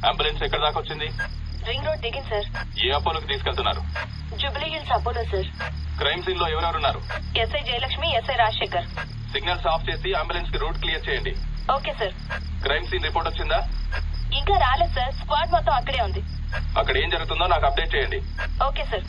Ambulance ఎక్కడ దాకా వచ్చింది? రింగ్ రోడ్ దిగింది సార్. ఏ అపోలోకి తీసుకెళ్తున్నారు? Jubilee Hills Apollo sir. Crime scene లో ఎవరెవరున్నారు? SI Jayalakshmi, SI Rajasekhar. Signals off చేసి అంబులెన్స్ కి రూట్ క్లియర్ చేయండి. Okay sir. Crime scene report వచ్చిందా? ఇంకా రాలేదు సార్. స్క్వాడ్ మొత్తం అక్కడే ఉంది. అక్కడ ఏం జరుగుతుందో నాకు అప్డేట్ చేయండి. Okay sir.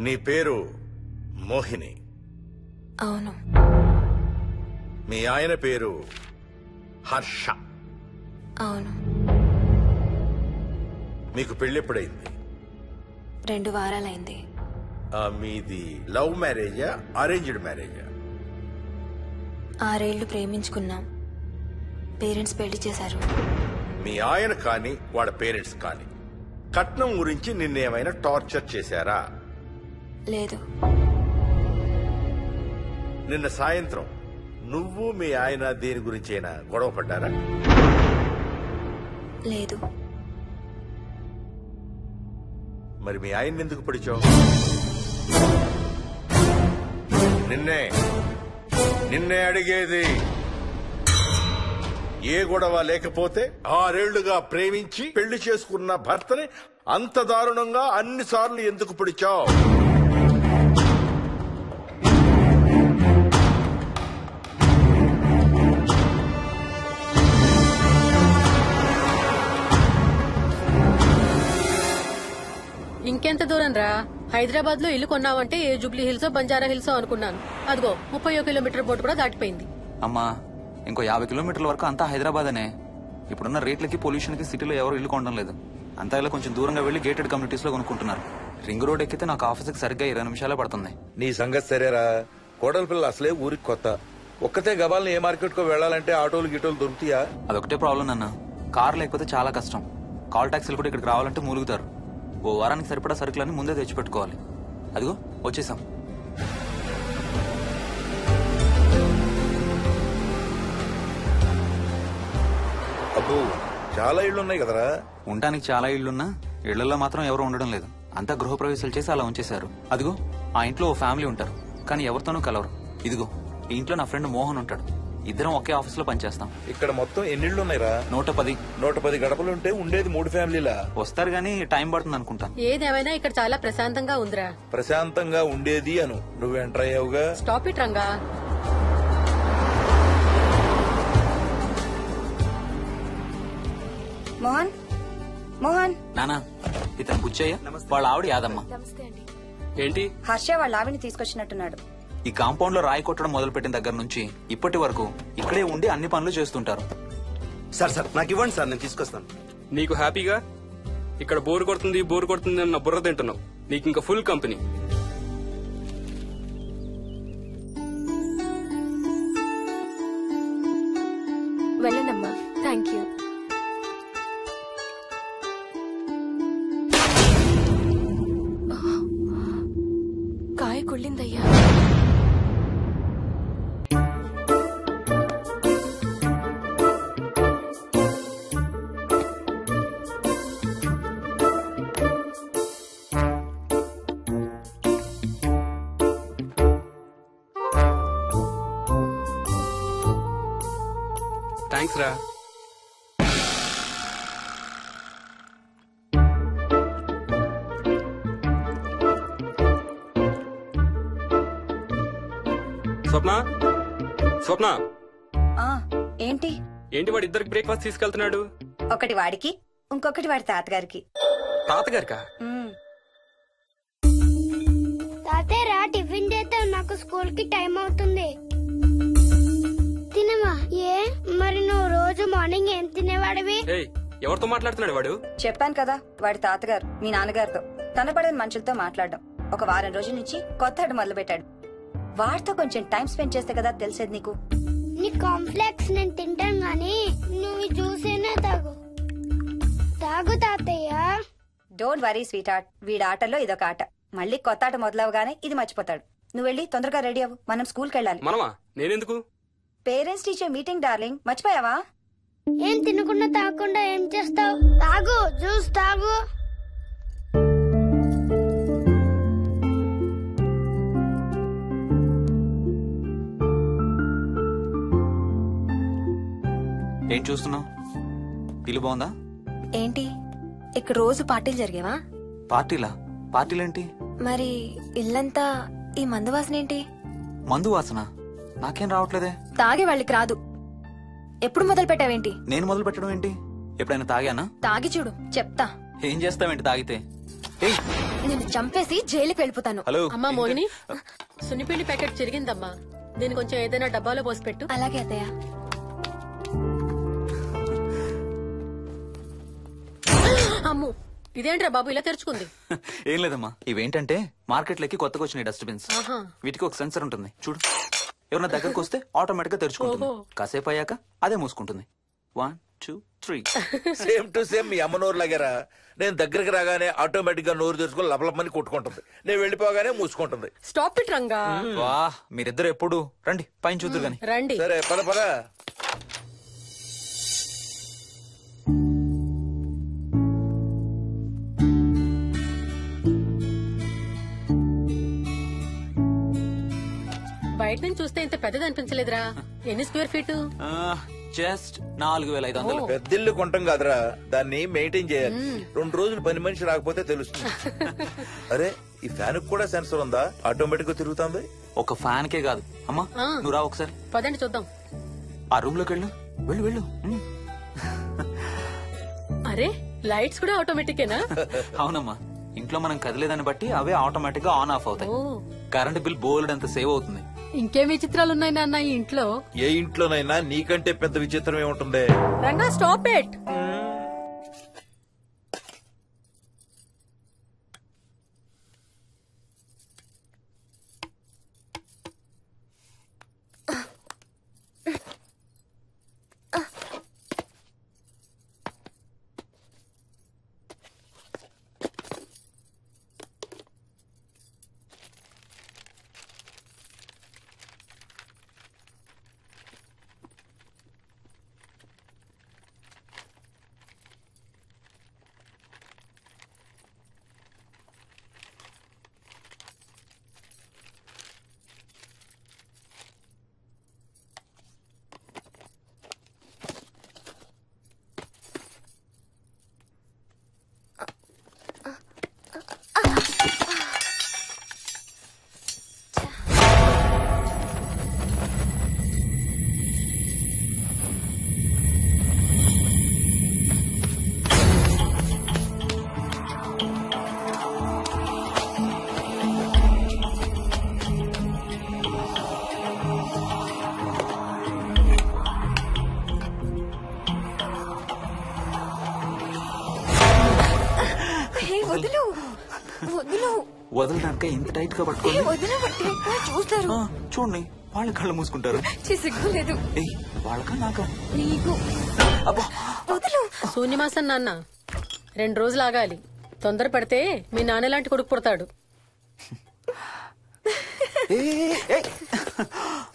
నీ పేరు మోహిని? అవును. మీ ఆయన పేరు హర్ష? అవును. మీకు పెళ్ళెప్పుడైంది? 2 వారాలైంది. మీది లవ్ మ్యారేజా అరేంజ్డ్ మ్యారేజా? 6 ఏళ్లు ప్రేమించుకున్నాం. పేరెంట్స్ పెళ్లి చేశారు. మీ ఆయన కానీ వాళ్ళ పేరెంట్స్ కానీ కట్నం గురించి నిన్నేమైనా టార్చర్ చేశారా? లేదు. నిన్న సాయంత్రం నువ్వు మీ ఆయన దేని గురించైనా గొడవ పడ్డారా? లేదు. మరి మీ ఆయన్ని ఎందుకు పడిచావు? నిన్నే అడిగేది. ఏ గొడవ లేకపోతే 6 ఏళ్లుగా ప్రేమించి పెళ్లి చేసుకున్న భర్తని అంత దారుణంగా అన్నిసార్లు ఎందుకు పిడిచావు? దూరం రా. హైదరాబాద్ లో ఇల్లు కొన్నావంటే ఏ జూబ్లీ హిల్స్ బంజారా హిల్స్ అనుకున్నాను. అదిగో 30 కిలోమీటర్ బోర్డు కూడా దాటిపోయింది. అమ్మా ఇంకో 50 కిలోమీటర్ల వరకు అంతా హైదరాబాద్ అనే. ఇప్పుడున్న రేట్లకి పొల్యూషన్ కి సిటీలో ఎవరు ఇల్లు కొనడం లేదు. అంతా ఇలా కొంచెం దూరంగా వెళ్లి గేటెడ్ కమ్యూనిటీస్ లో కొనుక్కుంటున్నారు. రింగ్ రోడ్ ఎక్కితే నాకు ఆఫీస్కి సరిగ్గా 20 నిమిషాలే పడుతుంది. నీ సంగతి సరేరా, కోడల పిల్ల అసలే ఊరికి కొత్త. ఒక్కతే గబాల్ని ఏ మార్కెట్ కో వెళ్లాలంటే ఆటోలు గిటోలు దొరుకుతాయా? అదొకటే ప్రాబ్లం అన్న. కార్ లేకపోతే చాలా కష్టం. కాల్ టాక్సీలు కూడా ఇక్కడికి రావాలంటే మూలుగుతారు. ఓ వారానికి సరిపడా సరుకులన్నీ ముందే తెచ్చిపెట్టుకోవాలి. అదిగో వచ్చేసాం. అబ్బో చాలా ఇళ్లున్నాయి కదరా. ఉండటానికి చాలా ఇళ్లున్నా ఇళ్లలో మాత్రం ఎవరు ఉండడం లేదు. అంతా గృహప్రవేశాలు చేసి అలా ఉంచేశారు. అదిగో ఆ ఇంట్లో ఓ ఫ్యామిలీ ఉంటారు, కానీ ఎవరితోనూ కలవరు. ఇదిగో ఈ ఇంట్లో నా ఫ్రెండ్ మోహన్ ఉంటాడు. ఇద్దరం ఒకే ఆఫీస్ లో పనిచేస్తాం. ఇక్కడ మొత్తం ఎన్నిళ్లున్నాయిరా? 110. 110 గడపలుంటే ఉండేది 3 ఫ్యామిలీలా. వస్తారు గానీ టైం పడుతుంది అనుకుంటాను. ఏదేమైనా ఇక్కడ చాలా ప్రశాంతంగా ఉందిరా. ప్రశాంతంగా ఉండేది అను, నువ్వు ఎంటర్ అయ్యావుగా. Stop it Ranga. మోహన్ మోహన్ నానా ఇతను బుచ్చయ్య, వాళ్ళ ఆవిడ యాదమ్మ. ఏంటి? హర్ష వాళ్ళ ఆవిని తీసుకొచ్చినట్టున్నాడు. ఈ కాంపౌండ్ లో రాయి కొట్టడం మొదలు పెట్టిన దగ్గర నుంచి ఇప్పటి వరకు ఇక్కడే ఉండి అన్ని పనులు చేస్తుంటారు. సార్ నాకు ఇవ్వండి సార్, నేను తీసుకొస్తాను. నీకు హ్యాపీగా ఇక్కడ బోర్ కొడుతుంది అన్న బుర్ర తింటున్నావు. నీకు ఇంకా ఫుల్ కంపెనీ. వెళ్ళండమ్మా. Thank you. కాయ కుళ్ళిందయ్యా. థ్యాంక్స్ రా. స్వప్న ఆ ఏంటి ఏంటి వాడి ఇద్దరికి బ్రేక్ఫాస్ట్ తీసుకెళ్తున్నాడు? ఒకటి వాడికి, ఇంకొకటి వాడి తాతగారికి. తాతగారికా? తాతయ్యరా టిఫిన్ చేద్దాం, నాకు స్కూల్ కి టైం అవుతుంది. తినమా? ఏ మరి నువ్వు రోజు మార్నింగ్ ఏం తినేవాడివి? ఎవరితో మాట్లాడుతున్నాడు వాడు? చెప్పాను కదా, వాడి తాతగారు మీ నాన్నగారితో కనపడని మనుషులతో మాట్లాడడం. ఒక వారం రోజుల నుంచి కొత్త ఆట మొదలు పెట్టాడు. వాడితో కొంచెం టైం స్పెండ్ చేస్తే కదా తెలిసేది నీకు. నీ కాంప్లెక్స్ నేను తింటాను గానీ నువ్వు జ్యూసేనా తాగు. తాగు తాతయ్య. డోంట్ వరీ స్వీట్ హార్ట్, వీడి ఆటల్లో ఇదొక ఆట. మళ్ళీ కొత్త ఆట మొదలవగానే ఇది మర్చిపోతాడు. నువ్వు వెళ్ళి తొందరగా రెడీ అవ్వు, మనం స్కూల్కి వెళ్ళాలి. మనమా? నేనెందుకు? పేరెంట్స్ టీచర్ మీటింగ్ డార్లింగ్, మర్చిపోయావా? ఏం తినకుండా తాగకుండా ఏం చేస్తావు? తాగు, జ్యూస్ తాగు. ఏం చూస్తున్నావు? ఇల్లు బాగుందా? ఏంటి ఇక్కడ రోజు పార్టీలు జరిగేవా? పార్టీలా? పార్టీలేంటి? మరి ఇల్లంతా ఈ మందు వాసన ఏంటి? మందు వాసన నాకేం రావట్లేదే. తాగే వాళ్ళకి రాదు. ఎప్పుడు మొదలు పెట్టావేంటి? నేను మొదలు పెట్టడం ఏంటి? ఎప్పుడైనా తాగానా? తాగి చూడు, చెప్తా. ఏం చేస్తావేంటి తాగితే? ఏయ్, నేను చంపేసి జైలుకి వెళ్ళిపోతాను. హలో అమ్మా మోహిని, సున్నిపిండి ప్యాకెట్ చిరిగిందమ్మా. దీని కొంచెం ఏదైనా డబ్బాలో పోసి పెట్టు. అలాగే అత్తయ్య. అమ్ము, ఇదేంట్రా బాబు ఇలా తెరుచుకుంది? ఏం లేదమ్మా, ఇవేంటంటే మార్కెట్లోకి కొత్తగా వచ్చిన డస్ట్బిన్స్. ఆహా. వీటికి ఒక సెన్సర్ ఉంటుంది చూడు. ఎవరన్నా దగ్గరకు వస్తే ఆటోమేటిక్ గా తెరుచుకుంటుంది. ఓహో. కాసేపు అయ్యాక అదే మూసుకుంటుంది. 1 2 3. సేమ్ టు సేమ్ మీ అమ్మ నోరు లాగారా. నేను దగ్గరికి రాగానే ఆటోమేటిక్ గా నోరు తెరుచుకొని లపలపని కొట్టుకుంటుంది. నేను వెళ్ళిపోగానే మూసుకుంటుంది. Stop it Ranga. వా, మీరిద్దరు ఎప్పుడు రండి పైన చూద్దరు గాని. రండి. సరే పద పద. బయట నుంచి చూస్తే ఇంత పెద్దది అనిపించలేదురా. ఎన్ని స్క్వేర్ ఫీట్? జస్ట్ 4500. పెద్దిల్లు కొంటాం కాదురా, దాన్ని మెయింటైన్ చేయాలి. 2 రోజులు పని మనిషి రాకపోతే తెలుస్తుంది. అరే ఈ ఫ్యాన్ కూడా సెన్సర్ ఉందా? ఆటోమేటిక్ గా తిరుగుతుంది. ఒక ఫ్యాన్ కే కాదు. అమ్మా నువ్వు రా ఒకసారి. పదండి చూద్దాం. ఆ రూమ్ లోకి వెళ్ళు. వెళ్ళు వెళ్ళు. అరే లైట్స్ కూడా ఆటోమేటికేనా? అవునమ్మా, ఇంట్లో మనం కదిలేదాన్ని బట్టి అవే ఆటోమేటిక్ గా ఆన్ ఆఫ్ అవుతాయి. ఓ. కరెంట్ బిల్ బోల్డ్ అంత సేవ్ అవుతుంది. ఇంకేం విచిత్రాలు ఉన్నాయి నాన్న ఈ ఇంట్లో? ఏ ఇంట్లోనైనా నీకంటే పెద్ద విచిత్రం ఏముంటుంది? Ranga stop it. వదలడానిక ఇంత టైట్ గా పట్టుకోండి. చూస్తారు. చూడండి వాళ్ళ కళ్ళు మూసుకుంటారు. సిగ్గులేదు ఏయ్, వాళ్ళకా నాకా? నీకు. అబ్బా, వదులు. శూన్యమాసం నాన్న 2 రోజులు ఆగాలి. తొందర పడితే మీ నాన్న లాంటి కొడుకు పుడతాడు. ఏయ్, ఏయ్, ఏయ్.